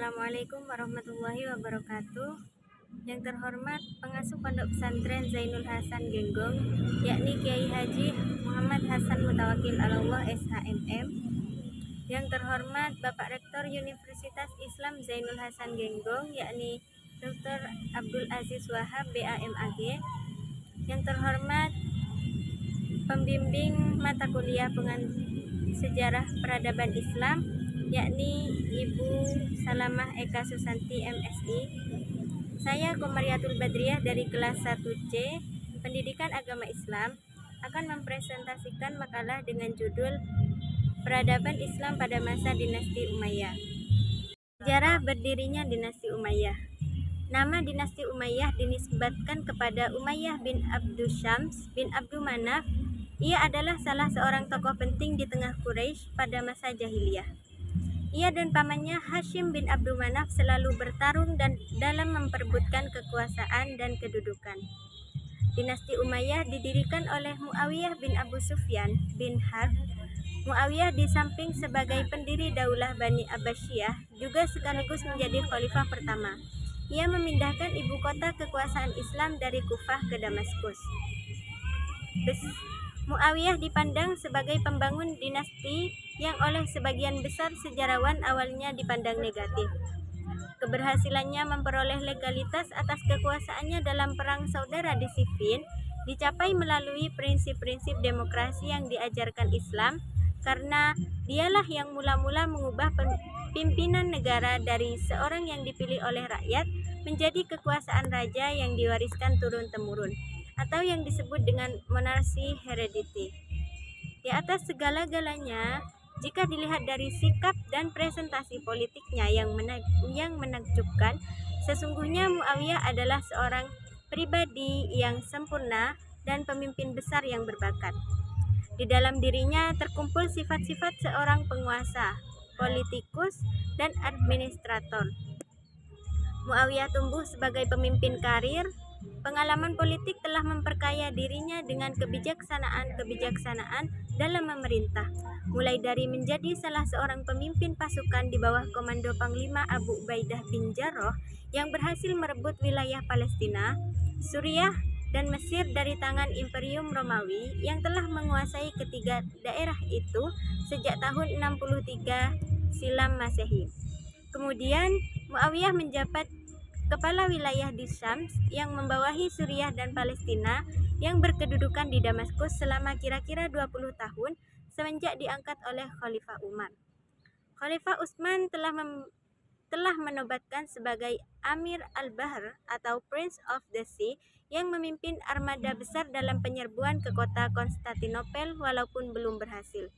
Assalamualaikum warahmatullahi wabarakatuh. Yang terhormat pengasuh Pondok Pesantren Zainul Hasan Genggong, yakni Kiai Haji Muhammad Hasan Mutawakil Alallah SHMM. Yang terhormat Bapak Rektor Universitas Islam Zainul Hasan Genggong, yakni Dr. Abdul Aziz Wahab BAMAG. Yang terhormat pembimbing mata kuliah Sejarah Peradaban Islam, yakni Ibu Salamah Eka Susanti MSI. Saya Komariatul Badriah dari kelas 1C Pendidikan Agama Islam akan mempresentasikan makalah dengan judul Peradaban Islam pada Masa Dinasti Umayyah. Sejarah berdirinya Dinasti Umayyah. Nama Dinasti Umayyah dinisbatkan kepada Umayyah bin Abdus Syams bin Abdul Manaf. Ia adalah salah seorang tokoh penting di tengah Quraisy pada masa jahiliyah. Ia dan pamannya Hashim bin Abdul Manaf selalu bertarung dan dalam memperebutkan kekuasaan dan kedudukan. Dinasti Umayyah didirikan oleh Muawiyah bin Abu Sufyan bin Harb. Muawiyah di samping sebagai pendiri Daulah Bani Abbasiyah juga sekaligus menjadi khalifah pertama. Ia memindahkan ibu kota kekuasaan Islam dari Kufah ke Damaskus. Muawiyah dipandang sebagai pembangun dinasti yang oleh sebagian besar sejarawan awalnya dipandang negatif. Keberhasilannya memperoleh legalitas atas kekuasaannya dalam perang saudara di Siffin dicapai melalui prinsip-prinsip demokrasi yang diajarkan Islam, karena dialah yang mula-mula mengubah pimpinan negara dari seorang yang dipilih oleh rakyat menjadi kekuasaan raja yang diwariskan turun-temurun, atau yang disebut dengan monarki heredity. Di atas segala-galanya, jika dilihat dari sikap dan presentasi politiknya yang menakjubkan, sesungguhnya Muawiyah adalah seorang pribadi yang sempurna dan pemimpin besar yang berbakat. Di dalam dirinya terkumpul sifat-sifat seorang penguasa, politikus, dan administrator. Muawiyah tumbuh sebagai pemimpin karir. Pengalaman politik telah memperkaya dirinya dengan kebijaksanaan dalam memerintah, mulai dari menjadi salah seorang pemimpin pasukan di bawah komando Panglima Abu Ubaidah bin Jarrah yang berhasil merebut wilayah Palestina, Suriah, dan Mesir dari tangan Imperium Romawi yang telah menguasai ketiga daerah itu sejak tahun 63 silam Masehi. Kemudian Muawiyah menjabat kepala wilayah di Syams yang membawahi Suriah dan Palestina yang berkedudukan di Damaskus selama kira-kira 20 tahun semenjak diangkat oleh Khalifah Umar. Khalifah Utsman telah menobatkan sebagai Amir al-Bahr atau Prince of the Sea yang memimpin armada besar dalam penyerbuan ke kota Konstantinopel walaupun belum berhasil.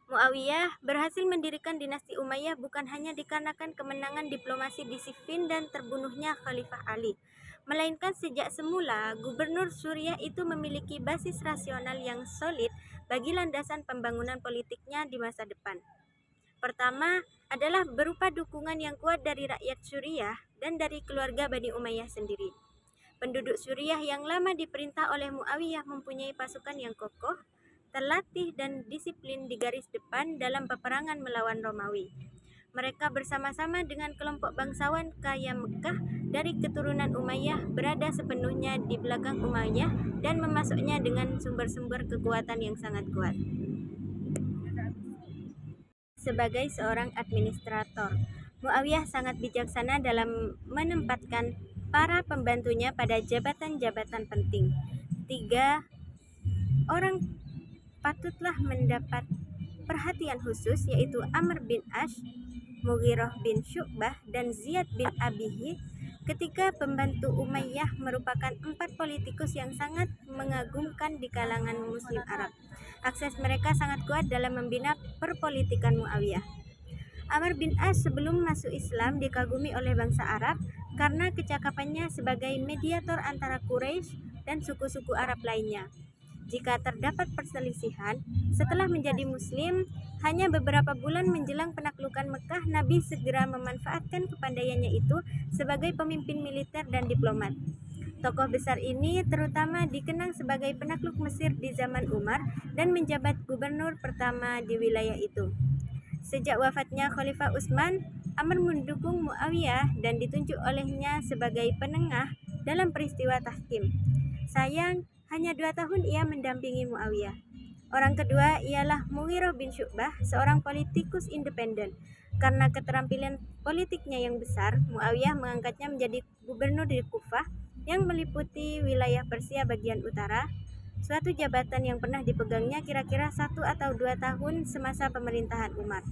Muawiyah berhasil mendirikan dinasti Umayyah bukan hanya dikarenakan kemenangan diplomasi di Siffin dan terbunuhnya Khalifah Ali, melainkan sejak semula gubernur Suriah itu memiliki basis rasional yang solid bagi landasan pembangunan politiknya di masa depan. Pertama adalah berupa dukungan yang kuat dari rakyat Suriah dan dari keluarga Bani Umayyah sendiri. Penduduk Suriah yang lama diperintah oleh Muawiyah mempunyai pasukan yang kokoh, terlatih dan disiplin di garis depan dalam peperangan melawan Romawi. Mereka bersama-sama dengan kelompok bangsawan kaya Mekah dari keturunan Umayyah berada sepenuhnya di belakang Umayyah dan memasuknya dengan sumber-sumber kekuatan yang sangat kuat. Sebagai seorang administrator, Muawiyah sangat bijaksana dalam menempatkan para pembantunya pada jabatan-jabatan penting. 3 orang patutlah mendapat perhatian khusus, yaitu Amr bin Ash, Mughirah bin Syu'bah, dan Ziyad bin Abihi. Ketika pembantu Umayyah merupakan 4 politikus yang sangat mengagumkan di kalangan Muslim Arab. Akses mereka sangat kuat dalam membina perpolitikan Muawiyah. Amr bin Ash sebelum masuk Islam dikagumi oleh bangsa Arab karena kecakapannya sebagai mediator antara Quraisy dan suku-suku Arab lainnya. Jika terdapat perselisihan, setelah menjadi Muslim, hanya beberapa bulan menjelang penaklukan Mekah, Nabi segera memanfaatkan kepandaiannya itu sebagai pemimpin militer dan diplomat. Tokoh besar ini terutama dikenang sebagai penakluk Mesir di zaman Umar dan menjabat gubernur pertama di wilayah itu. Sejak wafatnya Khalifah Utsman, Amr mendukung Muawiyah dan ditunjuk olehnya sebagai penengah dalam peristiwa Tahkim. Sayang, hanya 2 tahun ia mendampingi Muawiyah. Orang kedua ialah Mughirah bin Syu'bah, seorang politikus independen. Karena keterampilan politiknya yang besar, Muawiyah mengangkatnya menjadi gubernur di Kufah yang meliputi wilayah Persia bagian utara, suatu jabatan yang pernah dipegangnya kira-kira 1 atau 2 tahun semasa pemerintahan Umar.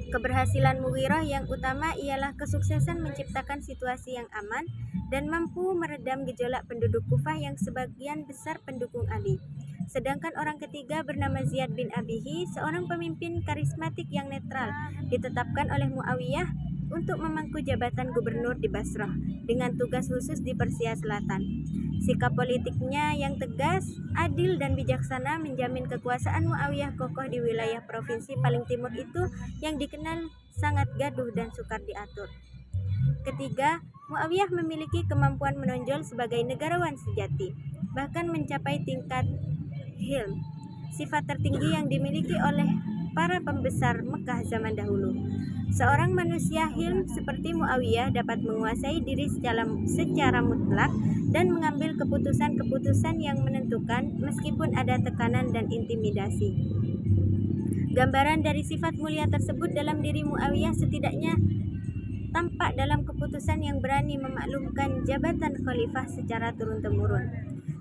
Keberhasilan Mughirah yang utama ialah kesuksesan menciptakan situasi yang aman dan mampu meredam gejolak penduduk Kufah yang sebagian besar pendukung Ali. Sedangkan orang ketiga bernama Ziyad bin Abihi, seorang pemimpin karismatik yang netral, ditetapkan oleh Muawiyah untuk memangku jabatan gubernur di Basrah dengan tugas khusus di Persia Selatan. Sikap politiknya yang tegas, adil, dan bijaksana menjamin kekuasaan Muawiyah kokoh di wilayah provinsi paling timur itu yang dikenal sangat gaduh dan sukar diatur. Ketiga, Muawiyah memiliki kemampuan menonjol sebagai negarawan sejati, bahkan mencapai tingkat hilm, sifat tertinggi yang dimiliki oleh para pembesar Mekah zaman dahulu. Seorang manusia hilm seperti Muawiyah dapat menguasai diri secara mutlak dan mengambil keputusan-keputusan yang menentukan meskipun ada tekanan dan intimidasi. Gambaran dari sifat mulia tersebut dalam diri Muawiyah setidaknya tampak dalam keputusan yang berani memaklumkan jabatan khalifah secara turun-temurun.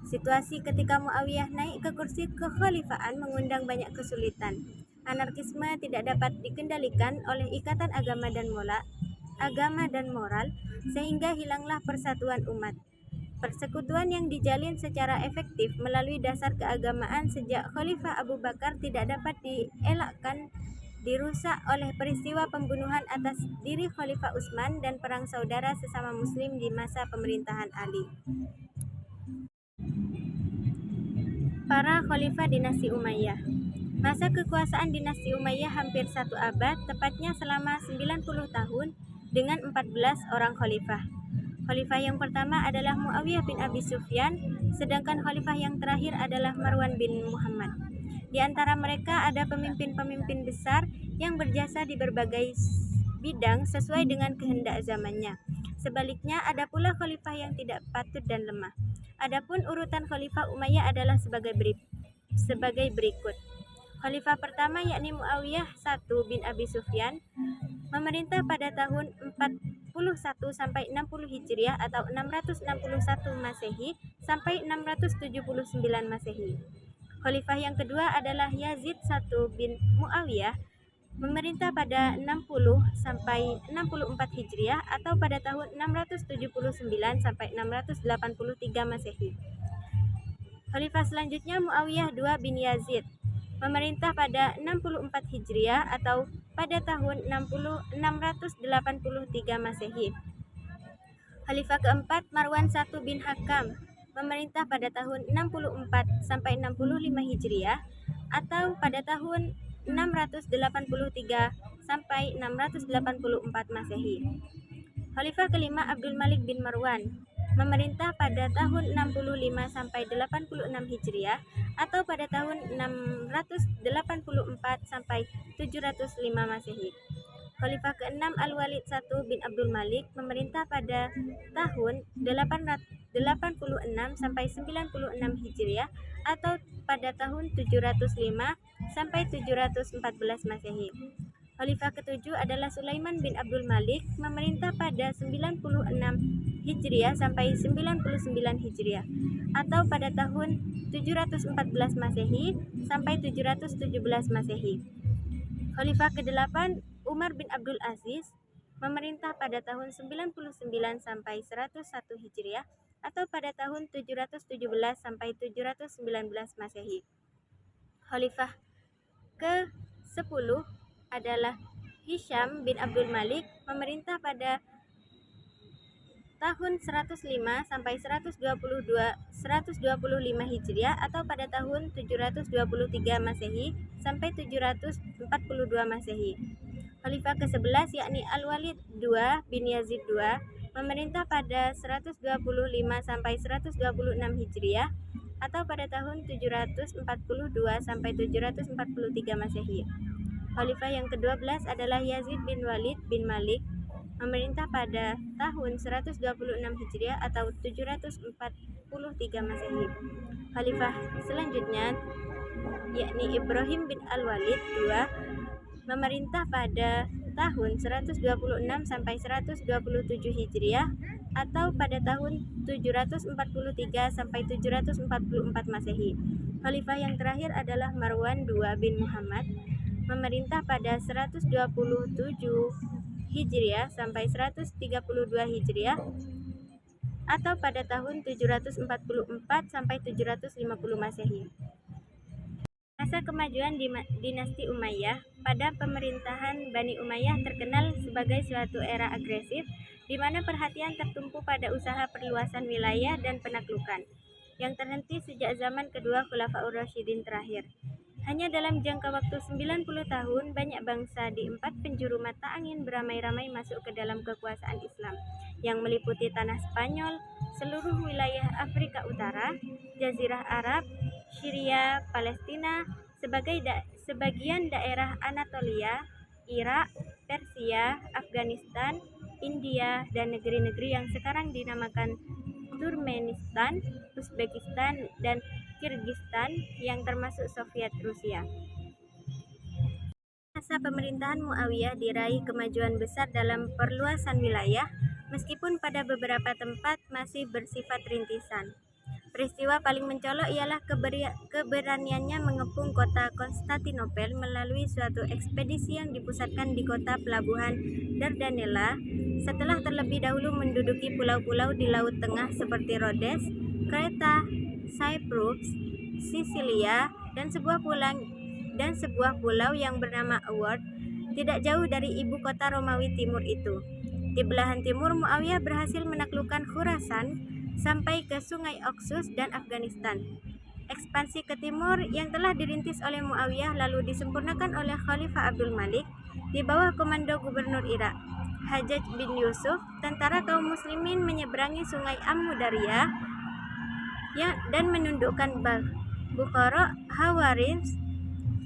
Situasi ketika Muawiyah naik ke kursi kekhalifahan mengundang banyak kesulitan. Anarkisme tidak dapat dikendalikan oleh ikatan agama dan moral, sehingga hilanglah persatuan umat. Persekutuan yang dijalin secara efektif melalui dasar keagamaan sejak Khalifah Abu Bakar tidak dapat dielakkan dirusak oleh peristiwa pembunuhan atas diri Khalifah Utsman dan perang saudara sesama muslim di masa pemerintahan Ali. Para Khalifah Dinasti Umayyah. Masa kekuasaan dinasti Umayyah hampir 1 abad, tepatnya selama 90 tahun dengan 14 orang khalifah. Khalifah yang pertama adalah Muawiyah bin Abi Sufyan, sedangkan khalifah yang terakhir adalah Marwan bin Muhammad. Di antara mereka ada pemimpin-pemimpin besar yang berjasa di berbagai bidang sesuai dengan kehendak zamannya. Sebaliknya, ada pula khalifah yang tidak patut dan lemah. Adapun urutan Khalifah Umayyah adalah sebagai berikut. Khalifah pertama yakni Muawiyah I bin Abi Sufyan memerintah pada tahun 41 sampai 60 Hijriah atau 661 Masehi sampai 679 Masehi. Khalifah yang kedua adalah Yazid I bin Muawiyah memerintah pada 60 sampai 64 Hijriah atau pada tahun 679 sampai 683 Masehi. Khalifah selanjutnya Muawiyah II bin Yazid memerintah pada 64 Hijriah atau pada tahun 683 Masehi. Khalifah keempat Marwan I bin Hakam memerintah pada tahun 64 sampai 65 Hijriah atau pada tahun 683 sampai 684 Masehi. Khalifah kelima Abdul Malik bin Marwan memerintah pada tahun 65 sampai 86 Hijriah atau pada tahun 684 sampai 705 Masehi. Khalifah ke-6 Al-Walid I bin Abdul Malik memerintah pada tahun 86 sampai 96 Hijriah atau pada tahun 705 sampai 714 Masehi. Khalifah ke-7 adalah Sulaiman bin Abdul Malik memerintah pada 96 Hijriah sampai 99 Hijriah atau pada tahun 714 Masehi sampai 717 Masehi. Khalifah ke-8 Umar bin Abdul Aziz memerintah pada tahun 99 sampai 101 Hijriah atau pada tahun 717 sampai 719 Masehi. Khalifah ke-10 adalah Hisham bin Abdul Malik memerintah pada tahun 105 sampai 125 Hijriah atau pada tahun 723 Masehi sampai 742 Masehi. Khalifah ke-11 yakni Al-Walid II bin Yazid II memerintah pada 125 sampai 126 Hijriah atau pada tahun 742 sampai 743 Masehi. Khalifah yang ke-12 adalah Yazid bin Walid bin Malik, memerintah pada tahun 126 Hijriah atau 743 Masehi. Khalifah selanjutnya yakni Ibrahim bin Al-Walid II, memerintah pada tahun 126 sampai 127 Hijriah atau pada tahun 743 sampai 744 Masehi. Khalifah yang terakhir adalah Marwan II bin Muhammad, memerintah pada 127 Hijriah sampai 132 Hijriah atau pada tahun 744 sampai 750 Masehi. Masa kemajuan dinasti Umayyah. Pada pemerintahan Bani Umayyah terkenal sebagai suatu era agresif di mana perhatian tertumpu pada usaha perluasan wilayah dan penaklukan yang terhenti sejak zaman kedua Khulafaur Rasyidin terakhir. Hanya dalam jangka waktu 90 tahun, banyak bangsa di 4 penjuru mata angin beramai-ramai masuk ke dalam kekuasaan Islam yang meliputi tanah Spanyol, seluruh wilayah Afrika Utara, Jazirah Arab, Syria, Palestina, sebagian daerah Anatolia, Irak, Persia, Afghanistan, India, dan negeri-negeri yang sekarang dinamakan Turkmenistan, Uzbekistan, dan Kirgistan yang termasuk Soviet Rusia. Masa pemerintahan Muawiyah diraih kemajuan besar dalam perluasan wilayah, meskipun pada beberapa tempat masih bersifat rintisan. Peristiwa paling mencolok ialah keberaniannya mengepung kota Konstantinopel melalui suatu ekspedisi yang dipusatkan di kota pelabuhan Dardanella setelah terlebih dahulu menduduki pulau-pulau di Laut Tengah seperti Rhodes, Kreta, Cyprus, Sisilia, dan sebuah pulau yang bernama Award tidak jauh dari ibu kota Romawi Timur itu. Di belahan timur, Muawiyah berhasil menaklukkan Khurasan sampai ke Sungai Oxus dan Afghanistan. Ekspansi ke timur yang telah dirintis oleh Muawiyah lalu disempurnakan oleh Khalifah Abdul Malik di bawah komando Gubernur Irak, Hajjaj bin Yusuf. Tentara kaum muslimin menyeberangi Sungai Amudarya dan menundukkan Bukhara, Hawarizm,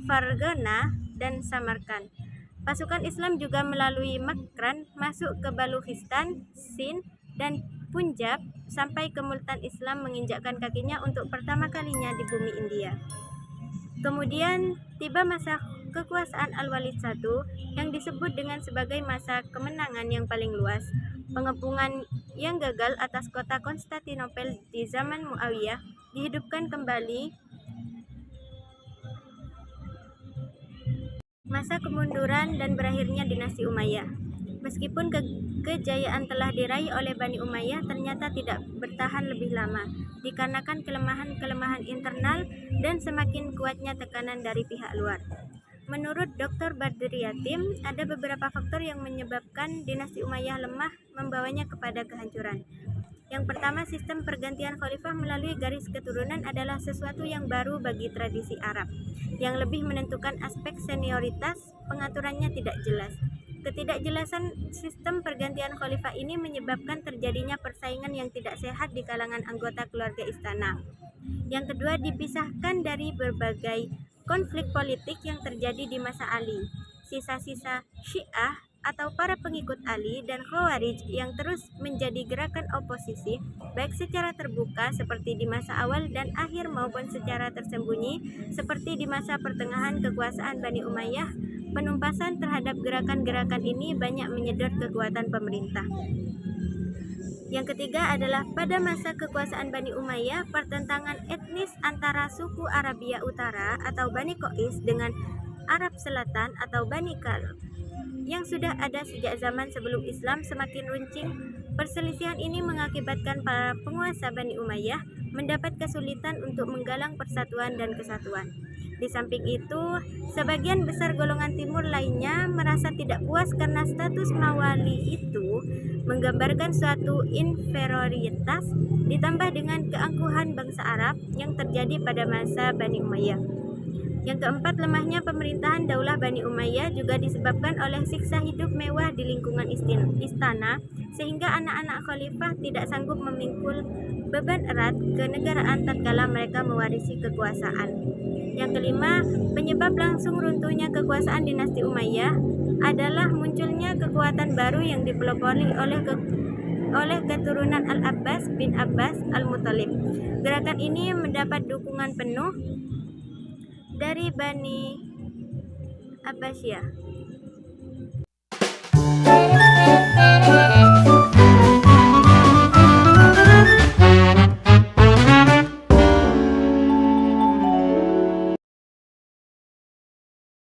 Fargana, dan Samarkand. Pasukan Islam juga melalui Makran masuk ke Balochistan, Sind, dan Punjab sampai ke Multan. Islam menginjakkan kakinya untuk pertama kalinya di bumi India. Kemudian tiba masa kekuasaan Al-Walid I yang disebut dengan sebagai masa kemenangan yang paling luas. Pengepungan yang gagal atas kota Konstantinopel di zaman Muawiyah dihidupkan kembali. Masa kemunduran dan berakhirnya dinasti Umayyah. Meskipun kejayaan telah diraih oleh Bani Umayyah, ternyata tidak bertahan lebih lama, dikarenakan kelemahan internal dan semakin kuatnya tekanan dari pihak luar. Menurut Dr. Badri Yatim, ada beberapa faktor yang menyebabkan dinasti Umayyah lemah membawanya kepada kehancuran. Yang pertama, sistem pergantian khalifah melalui garis keturunan adalah sesuatu yang baru bagi tradisi Arab, yang lebih menentukan aspek senioritas. Pengaturannya tidak jelas. Ketidakjelasan sistem pergantian khalifah ini menyebabkan terjadinya persaingan yang tidak sehat di kalangan anggota keluarga istana. Yang kedua, dipisahkan dari berbagai konflik politik yang terjadi di masa Ali. Sisa-sisa Syiah atau para pengikut Ali dan Khawarij yang terus menjadi gerakan oposisi baik secara terbuka seperti di masa awal dan akhir maupun secara tersembunyi seperti di masa pertengahan kekuasaan Bani Umayyah. Penumpasan terhadap gerakan-gerakan ini banyak menyedot kekuatan pemerintah. Yang ketiga adalah pada masa kekuasaan Bani Umayyah, pertentangan etnis antara suku Arabia Utara atau Bani Qais dengan Arab Selatan atau Bani Kalb yang sudah ada sejak zaman sebelum Islam semakin runcing. Perselisihan ini mengakibatkan para penguasa Bani Umayyah mendapat kesulitan untuk menggalang persatuan dan kesatuan. Di samping itu, sebagian besar golongan timur lainnya merasa tidak puas karena status mawali itu menggambarkan suatu inferioritas ditambah dengan keangkuhan bangsa Arab yang terjadi pada masa Bani Umayyah. Yang keempat, lemahnya pemerintahan Daulah Bani Umayyah juga disebabkan oleh siksa hidup mewah di lingkungan istana, sehingga anak-anak khalifah tidak sanggup memikul beban erat kenegaraan tatkala mereka mewarisi kekuasaan. Yang kelima, penyebab langsung runtuhnya kekuasaan dinasti Umayyah adalah munculnya kekuatan baru yang dipelopori oleh keturunan Al-Abbas bin Abbas Al-Muthalib. Gerakan ini mendapat dukungan penuh dari Bani Abbasiyah.